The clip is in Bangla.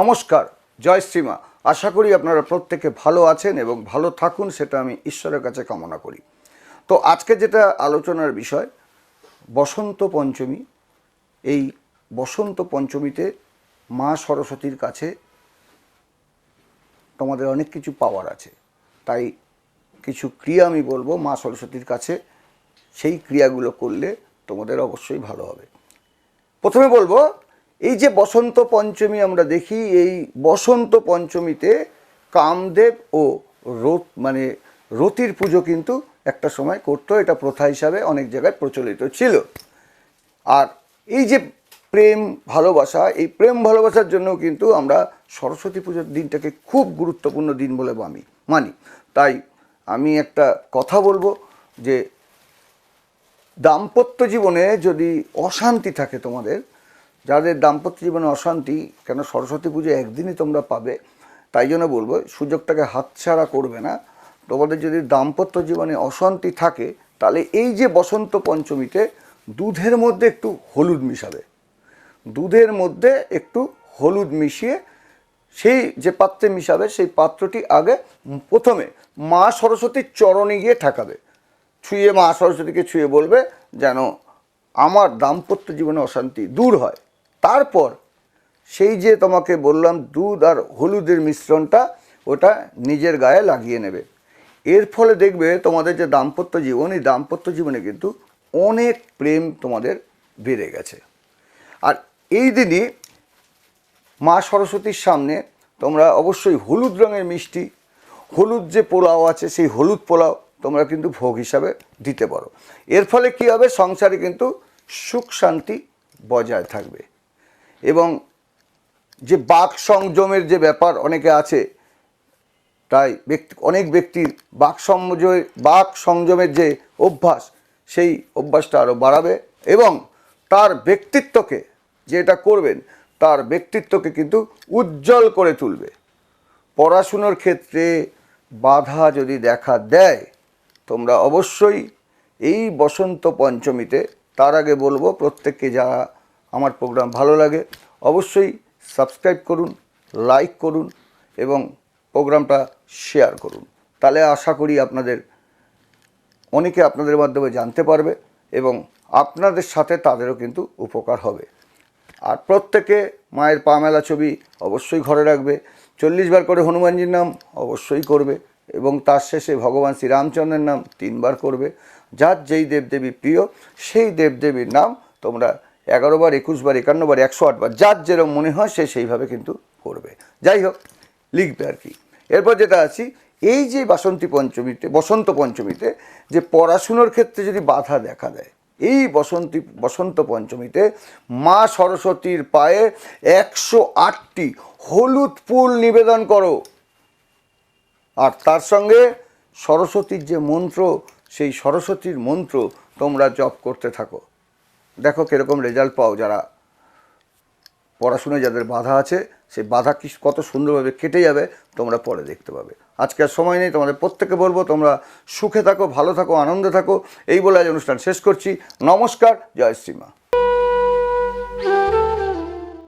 নমস্কার, জয় শ্রীমা। আশা করি আপনারা প্রত্যেকে ভালো আছেন এবং ভালো থাকুন, সেটা আমি ঈশ্বরের কাছে কামনা করি। তো আজকে যেটা আলোচনার বিষয়, বসন্ত পঞ্চমী। এই বসন্ত পঞ্চমীতে মা সরস্বতীর কাছে তোমাদের অনেক কিছু পাওয়ার আছে, তাই কিছু ক্রিয়া আমি বলবো মা সরস্বতীর কাছে, সেই ক্রিয়াগুলো করলে তোমাদের অবশ্যই ভালো হবে। প্রথমে বলবো, এই যে বসন্ত পঞ্চমী আমরা দেখি, এই বসন্ত পঞ্চমীতে কামদেব ও রতির পুজো কিন্তু একটা সময় করতো, এটা প্রথা হিসাবে অনেক জায়গায় প্রচলিত ছিল। আর এই যে প্রেম ভালোবাসা, এই প্রেম ভালোবাসার জন্য কিন্তু আমরা সরস্বতী পুজোর দিনটাকে খুব গুরুত্বপূর্ণ দিন বলে মানি। তাই আমি একটা কথা বলবো যে দাম্পত্য জীবনে যদি অশান্তি থাকে, তোমাদের যাদের দাম্পত্য জীবনে অশান্তি, কেন সরস্বতী পুজো একদিনই তোমরা পাবে, তাই জন্য বলবো সুযোগটাকে হাতছাড়া করবে না। তোমাদের যদি দাম্পত্য জীবনে অশান্তি থাকে, তাহলে এই যে বসন্ত পঞ্চমীতে দুধের মধ্যে একটু হলুদ মিশাবে। দুধের মধ্যে একটু হলুদ মিশিয়ে সেই যে পাত্রে মিশাবে, সেই পাত্রটি আগে প্রথমে মা সরস্বতীর চরণে গিয়ে ঠেকাবে, ছুঁয়ে মা সরস্বতীকে ছুঁয়ে বলবে যেন আমার দাম্পত্য জীবনে অশান্তি দূর হয়। তারপর সেই যে তোমাকে বললাম দুধ আর হলুদের মিশ্রণটা, ওটা নিজের গায়ে লাগিয়ে নেবে। এর ফলে দেখবে তোমাদের যে দাম্পত্য জীবন, এই দাম্পত্য জীবনে কিন্তু অনেক প্রেম তোমাদের বেড়ে গেছে। আর এই দিনই মা সরস্বতীর সামনে তোমরা অবশ্যই হলুদ রঙের মিষ্টি, হলুদ যে পোলাও আছে, সেই হলুদ পোলাও তোমরা কিন্তু ভোগ হিসাবে দিতে পারো। এর ফলে কী হবে, সংসারে কিন্তু সুখ শান্তি বজায় থাকবে। এবং যে বাক সংযমের যে ব্যাপার অনেকে আছে, তাই অনেক ব্যক্তির বাক সংযমের যে অভ্যাস, সেই অভ্যাসটা আরও বাড়াবে এবং তার ব্যক্তিত্বকে, যেটা করবেন তার ব্যক্তিত্বকে কিন্তু উজ্জ্বল করে তুলবে। পড়াশুনোর ক্ষেত্রে বাধা যদি দেখা দেয়, তোমরা অবশ্যই এই বসন্ত পঞ্চমীতে, তার আগে বলবো প্রত্যেককে যারা আমার প্রোগ্রাম ভালো লাগে অবশ্যই সাবস্ক্রাইব করুন, লাইক করুন এবং প্রোগ্রামটা শেয়ার করুন। তাহলে আশা করি অনেকে আপনাদের মাধ্যমে জানতে পারবে এবং আপনাদের সাথে তাদেরও কিন্তু উপকার হবে। আর প্রত্যেকে মায়ের পা মেলা ছবি অবশ্যই ঘরে রাখবে, 40 বার করে হনুমানজির নাম অবশ্যই করবে এবং তার শেষে ভগবান শ্রীরামচন্দ্রের নাম 3 বার করবে। যার যেই দেবদেবী প্রিয়, সেই দেবদেবীর নাম তোমরা 11 বার, 21 বার, 51 বার, 108 বার, যার যেরকম মনে হয় সে সেইভাবে কিন্তু করবে। যাই হোক, লিখবে আর কি। এরপর যেটা আছি, এই যে বসন্ত পঞ্চমীতে যে পড়াশুনোর ক্ষেত্রে যদি বাধা দেখা দেয়, এই বসন্ত পঞ্চমীতে মা সরস্বতীর পায়ে 108টি হলুদ ফুল নিবেদন করো। আর তার সঙ্গে সরস্বতীর যে মন্ত্র, সেই সরস্বতীর মন্ত্র তোমরা জপ করতে থাকো। দেখো কীরকম রেজাল্ট পাও। যারা পড়াশোনায় যাদের বাধা আছে, সেই বাধা কত সুন্দরভাবে কেটে যাবে তোমরা পরে দেখতে পাবে। আজকে আর সময় নেই, তোমাদের প্রত্যেকে বলবো তোমরা সুখে থাকো, ভালো থাকো, আনন্দে থাকো, এই বলে আজ অনুষ্ঠান শেষ করছি। নমস্কার, জয় শ্রীমা।